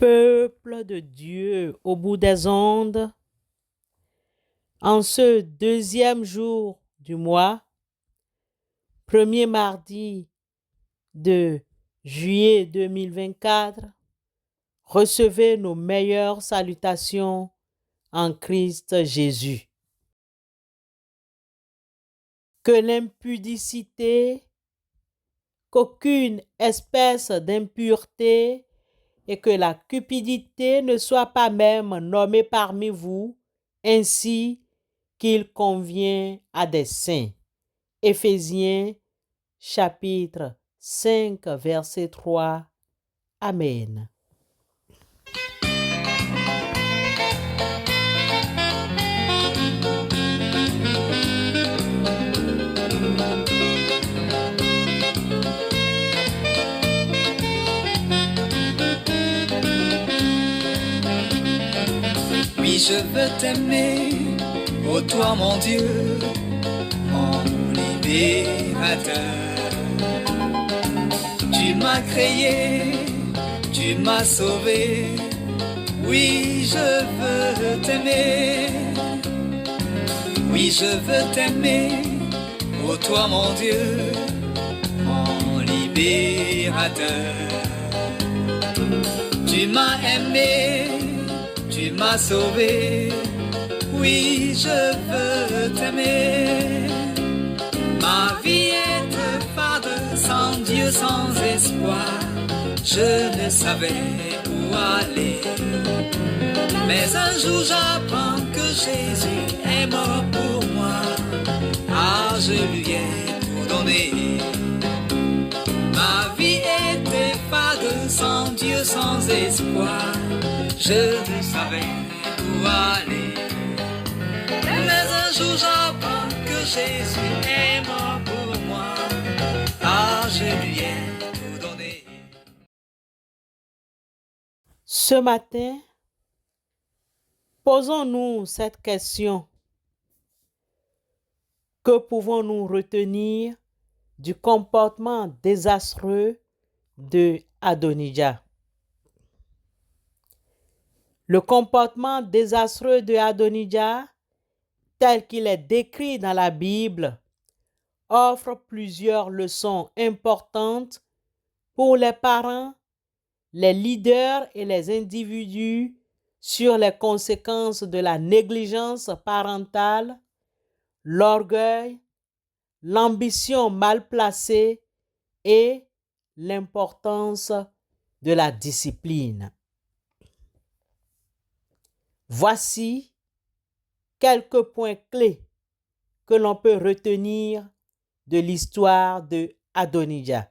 Peuple de Dieu au bout des ondes, en ce deuxième jour du mois, premier mardi de juillet 2024, recevez nos meilleures salutations en Christ Jésus. Que l'impudicité, qu'aucune espèce d'impureté et que la cupidité ne soit pas même nommée parmi vous, ainsi qu'il convient à des saints. Éphésiens chapitre 5 verset 3. Amen. Oui, je veux t'aimer, ô toi mon Dieu, mon libérateur. Tu m'as créé, tu m'as sauvé. Oui, je veux t'aimer. Oui, je veux t'aimer, ô toi mon Dieu, mon libérateur. Tu m'as aimé, tu m'as sauvé. Oui, je veux t'aimer. Ma vie est fade, sans Dieu, sans espoir. Je ne savais où aller. Mais un jour j'apprends que Jésus est mort pour moi. Ah, je lui ai tout donné. Ma vie était fade, sans Dieu, sans espoir. Je ne savais où aller. Mais un jour j'apprends que Jésus est mort pour moi. Ah, je lui ai tout donné. Ce matin, posons-nous cette question. Que pouvons-nous retenir du comportement désastreux de Adonijah? Le comportement désastreux de Adonijah, tel qu'il est décrit dans la Bible, offre plusieurs leçons importantes pour les parents, les leaders et les individus sur les conséquences de la négligence parentale, l'orgueil, l'ambition mal placée et l'importance de la discipline. Voici quelques points clés que l'on peut retenir de l'histoire de Adonijah.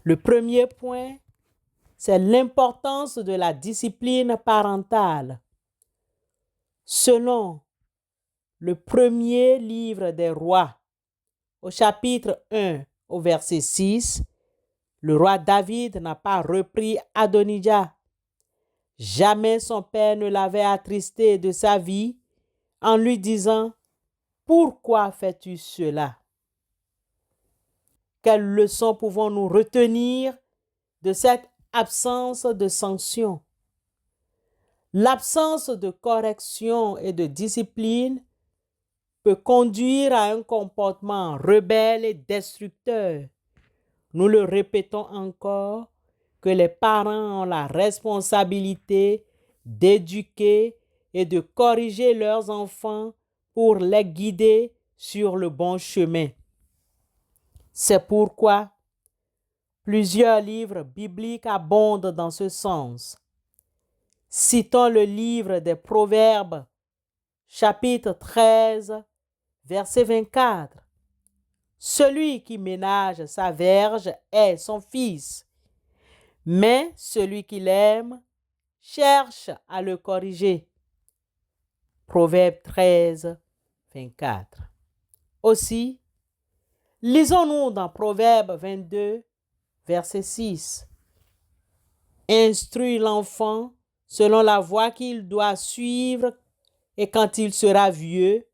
Le premier point, c'est l'importance de la discipline parentale. Selon le premier livre des rois, au chapitre 1, au verset 6, le roi David n'a pas repris Adonijah. Jamais son père ne l'avait attristé de sa vie en lui disant « Pourquoi fais-tu cela ?» Quelles leçons pouvons-nous retenir de cette absence de sanction? L'absence de correction et de discipline peut conduire à un comportement rebelle et destructeur. Nous le répétons encore, que les parents ont la responsabilité d'éduquer et de corriger leurs enfants pour les guider sur le bon chemin. C'est pourquoi plusieurs livres bibliques abondent dans ce sens. Citons le livre des Proverbes, chapitre 13, verset 24. Celui qui ménage sa verge est son fils, mais celui qui l'aime cherche à le corriger. Proverbe 13, 24. Aussi, lisons-nous dans Proverbe 22, verset 6. Instruis l'enfant selon la voie qu'il doit suivre, et quand il sera vieux,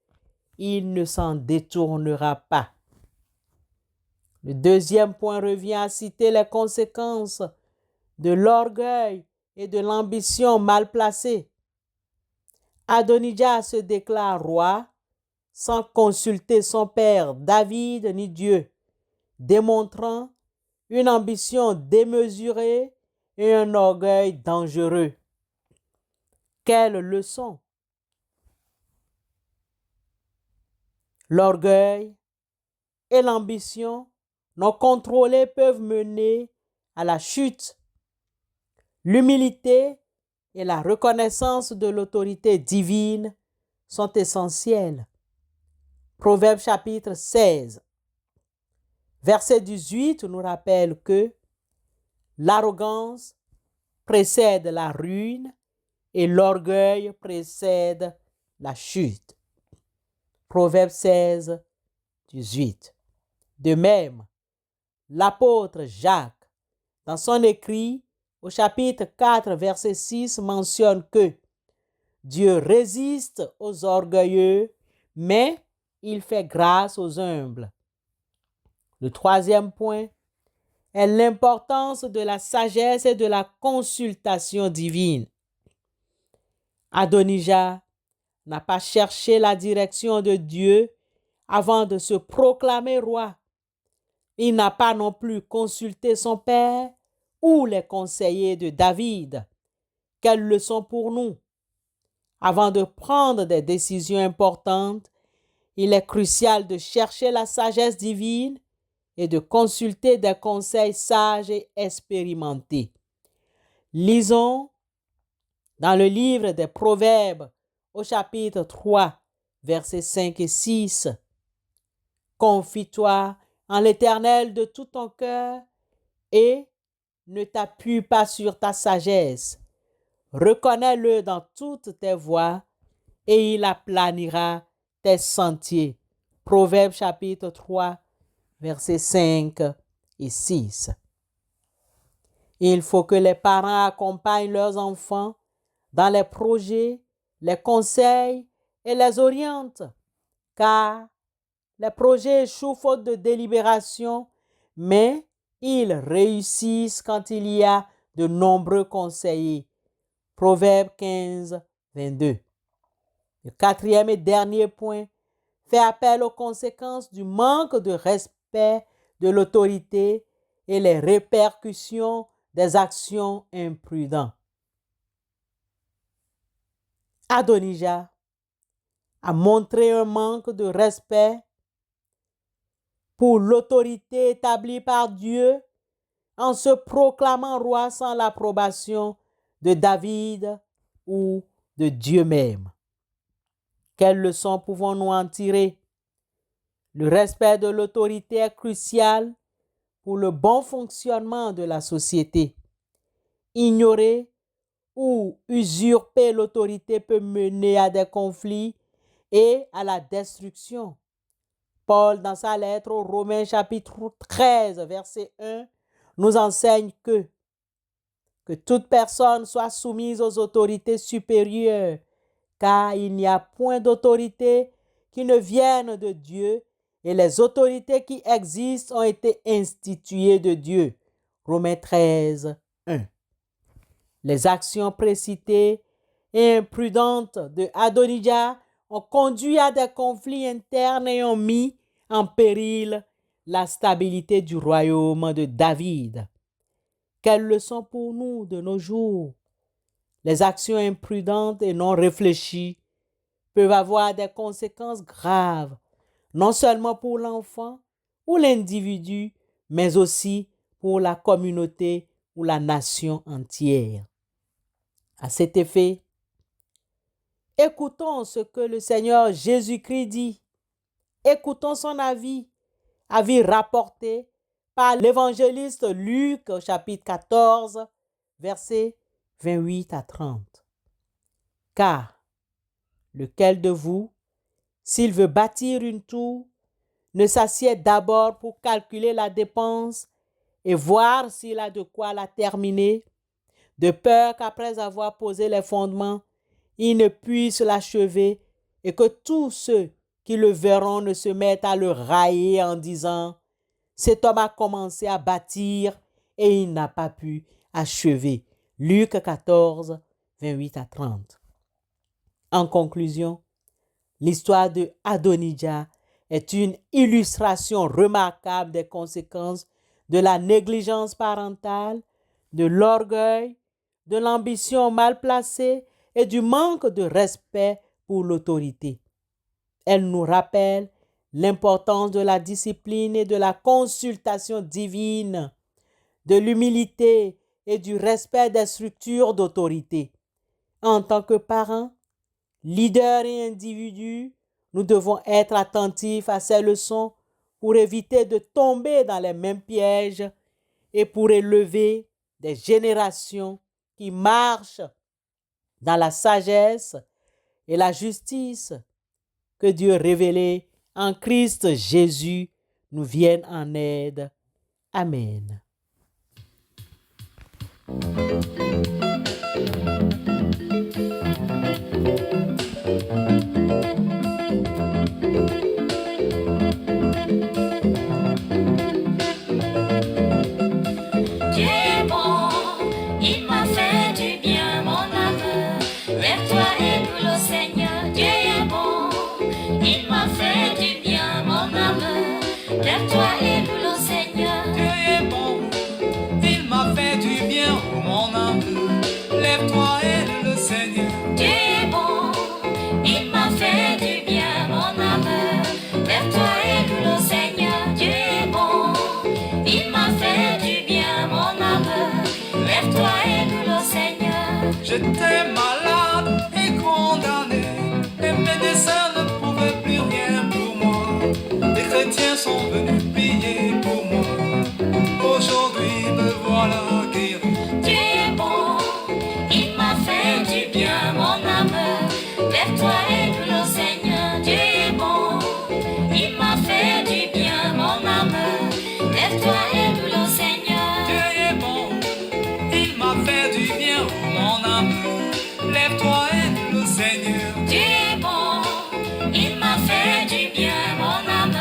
il ne s'en détournera pas. Le deuxième point revient à citer les conséquences de l'orgueil et de l'ambition mal placée. Adonijah se déclare roi sans consulter son père David ni Dieu, démontrant une ambition démesurée et un orgueil dangereux. Quelle leçon! L'orgueil et l'ambition non contrôlées peuvent mener à la chute. L'humilité et la reconnaissance de l'autorité divine sont essentielles. Proverbe chapitre 16, verset 18 nous rappelle que l'arrogance précède la ruine et l'orgueil précède la chute. Proverbe 16, 18. De même, l'apôtre Jacques, dans son écrit au chapitre 4, verset 6, mentionne que Dieu résiste aux orgueilleux, mais il fait grâce aux humbles. Le troisième point est l'importance de la sagesse et de la consultation divine. Adonijah n'a pas cherché la direction de Dieu avant de se proclamer roi. Il n'a pas non plus consulté son père ou les conseillers de David. Quelle leçon pour nous! Avant de prendre des décisions importantes, il est crucial de chercher la sagesse divine et de consulter des conseils sages et expérimentés. Lisons dans le livre des Proverbes au chapitre 3, versets 5 et 6. Confie-toi en l'Éternel de tout ton cœur et ne t'appuie pas sur ta sagesse. Reconnais-le dans toutes tes voies et il aplanira tes sentiers. Proverbe chapitre 3, versets 5 et 6. Il faut que les parents accompagnent leurs enfants dans les projets, les conseils et les orientent, car les projets échouent faute de délibération, mais ils réussissent quand il y a de nombreux conseillers. Proverbe 15, 22. Le quatrième et dernier point fait appel aux conséquences du manque de respect de l'autorité et les répercussions des actions imprudentes. Adonijah a montré un manque de respect pour l'autorité établie par Dieu en se proclamant roi sans l'approbation de David ou de Dieu même. Quelles leçons pouvons-nous en tirer? Le respect de l'autorité est crucial pour le bon fonctionnement de la société. Ignorer ou usurper l'autorité peut mener à des conflits et à la destruction. Paul, dans sa lettre aux Romains chapitre 13, verset 1, nous enseigne que toute personne soit soumise aux autorités supérieures, car il n'y a point d'autorité qui ne vienne de Dieu, et les autorités qui existent ont été instituées de Dieu. Romains 13, 1. Les actions précitées et imprudentes de Adonijah ont conduit à des conflits internes et ont mis en péril la stabilité du royaume de David. Quelle leçon pour nous de nos jours? Les actions imprudentes et non réfléchies peuvent avoir des conséquences graves, non seulement pour l'enfant ou l'individu, mais aussi pour la communauté ou la nation entière. À cet effet, écoutons ce que le Seigneur Jésus-Christ dit. Écoutons son avis rapporté par l'évangéliste Luc au chapitre 14, versets 28 à 30. Car lequel de vous, s'il veut bâtir une tour, ne s'assied d'abord pour calculer la dépense et voir s'il a de quoi la terminer, de peur qu'après avoir posé les fondements, il ne puisse l'achever et que tous ceux qui le verront ne se mettent à le railler en disant « Cet homme a commencé à bâtir et il n'a pas pu achevée. Luc 14, 28 à 30. En conclusion, l'histoire de Adonijah est une illustration remarquable des conséquences de la négligence parentale, de l'orgueil, de l'ambition mal placée et du manque de respect pour l'autorité. Elle nous rappelle l'importance de la discipline et de la consultation divine, de l'humilité et du respect des structures d'autorité. En tant que parents, leaders et individus, nous devons être attentifs à ces leçons pour éviter de tomber dans les mêmes pièges et pour élever des générations qui marchent dans la sagesse et la justice. Que Dieu révélé en Christ Jésus nous vienne en aide. Amen. Lève-toi et loue le Seigneur. Dieu est bon, il m'a fait du bien, oh mon âme. Lève-toi et loue le Seigneur. Dieu est bon, il m'a fait du bien, mon âme. Lève-toi et loue le Seigneur. Dieu est bon, il m'a fait du bien, mon âme. Lève-toi et loue le Seigneur. J'étais malade et condamné, et mes médecins ne pouvaient plus rien pour moi. Les chrétiens sont venus prier pour moi. Aujourd'hui me voilà guéri. Dieu est bon, il m'a fait du bien, mon âme. Lève-toi et loue le Seigneur. Dieu est bon, il m'a fait du bien, mon âme. Lève-toi et loue le Seigneur. Dieu est bon, il m'a fait du bien, mon âme. Lève-toi et loue le Seigneur. Dieu est bon, il m'a fait du bien, mon âme.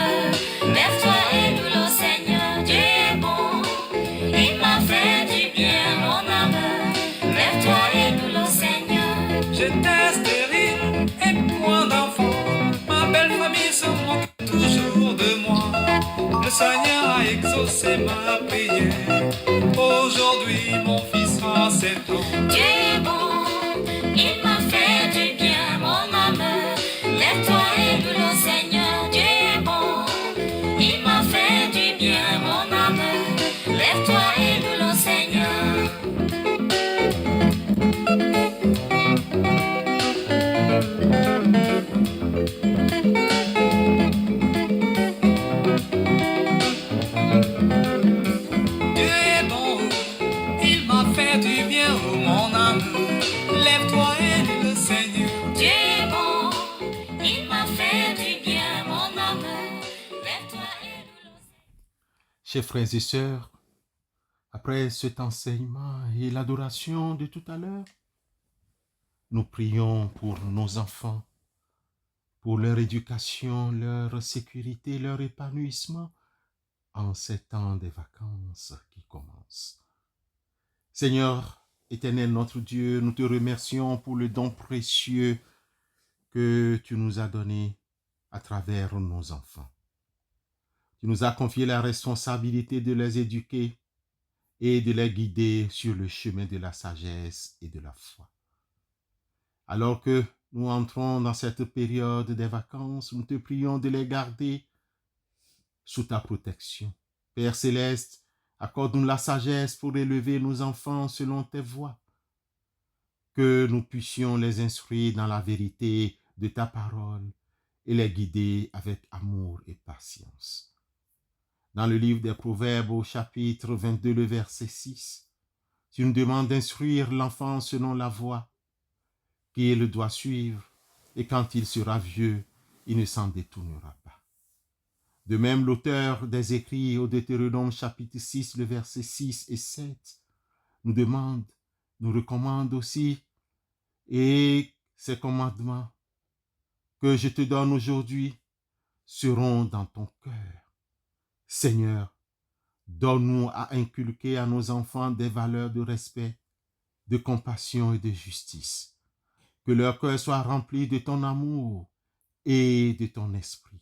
Lève-toi et loue le Seigneur. Dieu est bon, il m'a fait du bien, mon âme. Lève-toi et loue le Seigneur. J'étais stérile et point d'enfant. Ma belle famille se moque toujours de moi. Le Seigneur a exaucé ma prière. Aujourd'hui mon fils a 7 ans. Dieu est bon, il m'a fait du bien, mon âme. Lève-toi et loue le Seigneur. Dieu est bon, il m'a fait du bien, mon âme. Lève-toi et loue le Seigneur. Dieu est bon, il m'a fait du bien, oh mon âme. Lève-toi et loue le Seigneur. Dieu est bon, il m'a fait du bien, mon âme. Lève-toi et loue le Seigneur. Chers frères et sœurs, après cet enseignement et l'adoration de tout à l'heure, nous prions pour nos enfants, pour leur éducation, leur sécurité, leur épanouissement en ces temps des vacances qui commencent. Seigneur, éternel notre Dieu, nous te remercions pour le don précieux que tu nous as donné à travers nos enfants. Tu nous as confié la responsabilité de les éduquer et de les guider sur le chemin de la sagesse et de la foi. Alors que nous entrons dans cette période des vacances, nous te prions de les garder sous ta protection. Père céleste, accorde-nous la sagesse pour élever nos enfants selon tes voies, que nous puissions les instruire dans la vérité de ta parole et les guider avec amour et patience. Dans le livre des Proverbes, au chapitre 22, le verset 6, tu nous demandes d'instruire l'enfant selon la voie qu'il doit suivre, et quand il sera vieux, il ne s'en détournera pas. De même, l'auteur des écrits au Deutéronome chapitre 6, le verset 6 et 7, nous recommande aussi, et ces commandements que je te donne aujourd'hui seront dans ton cœur. Seigneur, Donne-nous à inculquer à nos enfants des valeurs de respect, de compassion et de justice. Que leur cœur soit rempli de ton amour et de ton esprit.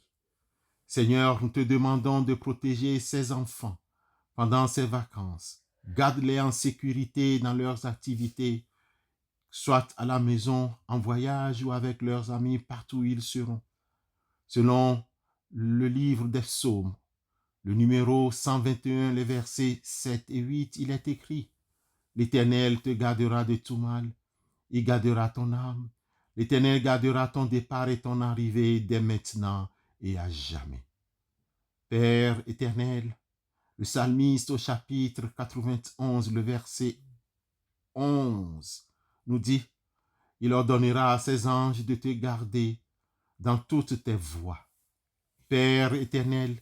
Seigneur, nous te demandons de protéger ces enfants pendant ces vacances. Garde-les en sécurité dans leurs activités, soit à la maison, en voyage ou avec leurs amis, partout où ils seront. Selon le livre des psaumes, le numéro 121, les versets 7 et 8, il est écrit: L'Éternel te gardera de tout mal, il gardera ton âme. L'Éternel gardera ton départ et ton arrivée dès maintenant et à jamais. Père éternel, le psalmiste au chapitre 91, le verset 11, nous dit: Il ordonnera à ses anges de te garder dans toutes tes voies. Père éternel,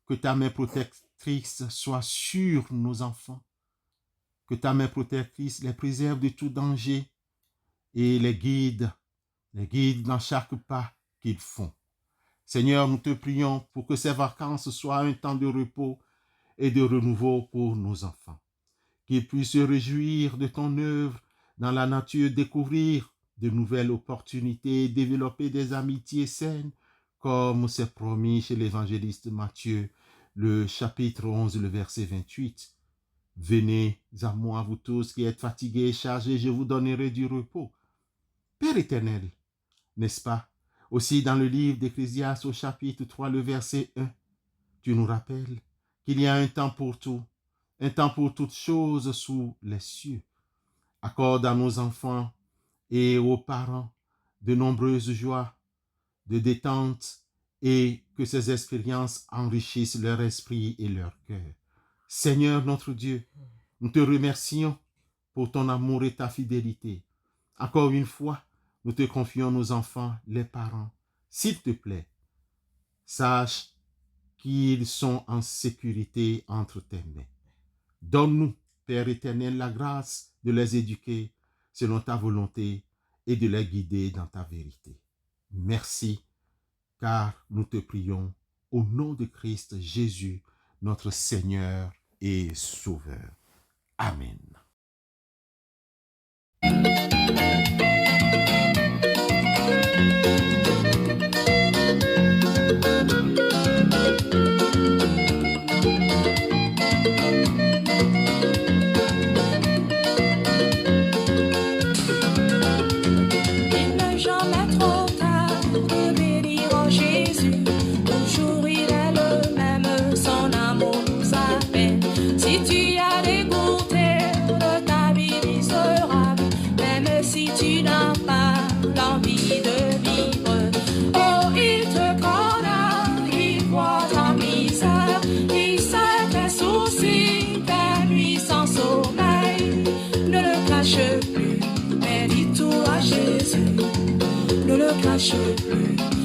que ta main protectrice soit sur nos enfants, que ta main protectrice les préserve de tout danger et les guide dans chaque pas qu'ils font. Seigneur, nous te prions pour que ces vacances soient un temps de repos et de renouveau pour nos enfants, qu'ils puissent se réjouir de ton œuvre dans la nature, découvrir de nouvelles opportunités, développer des amitiés saines, comme c'est promis chez l'évangéliste Matthieu, le chapitre 11, le verset 28. Venez à moi, vous tous qui êtes fatigués et chargés, je vous donnerai du repos. Père éternel, n'est-ce pas? Aussi dans le livre d'Ecclésiaste au chapitre 3, le verset 1, tu nous rappelles qu'il y a un temps pour tout, un temps pour toutes choses sous les cieux. Accorde à nos enfants et aux parents de nombreuses joies, de détente, et que ces expériences enrichissent leur esprit et leur cœur. Seigneur notre Dieu, nous te remercions pour ton amour et ta fidélité. Encore une fois, nous te confions nos enfants, les parents. S'il te plaît, sache qu'ils sont en sécurité entre tes mains. Donne-nous, Père éternel, la grâce de les éduquer selon ta volonté et de les guider dans ta vérité. Merci, car nous te prions au nom de Christ Jésus, notre Seigneur et Sauveur. Amen.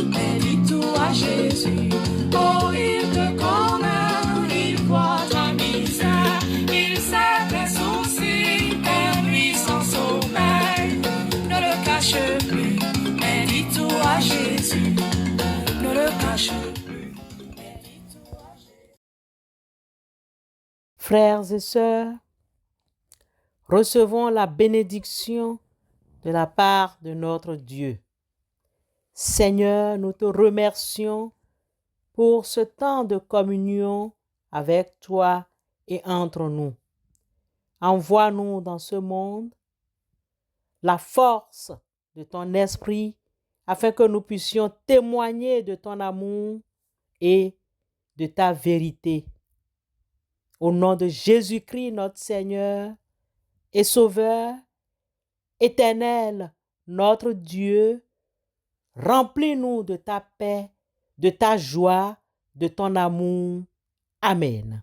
Mais dis-tout à Jésus. Oh, il te connaît, il voit ta misère, il sait tes soucis, tes nuits sans sommeil. Ne le cache plus, mais dis-tout à Jésus. Ne le cache plus, mais dis-tout à Jésus. Frères et sœurs, recevons la bénédiction de la part de notre Dieu. Seigneur, nous te remercions pour ce temps de communion avec toi et entre nous. Envoie-nous dans ce monde la force de ton esprit afin que nous puissions témoigner de ton amour et de ta vérité. Au nom de Jésus-Christ, notre Seigneur et Sauveur, éternel, notre Dieu, remplis-nous de ta paix, de ta joie, de ton amour. Amen.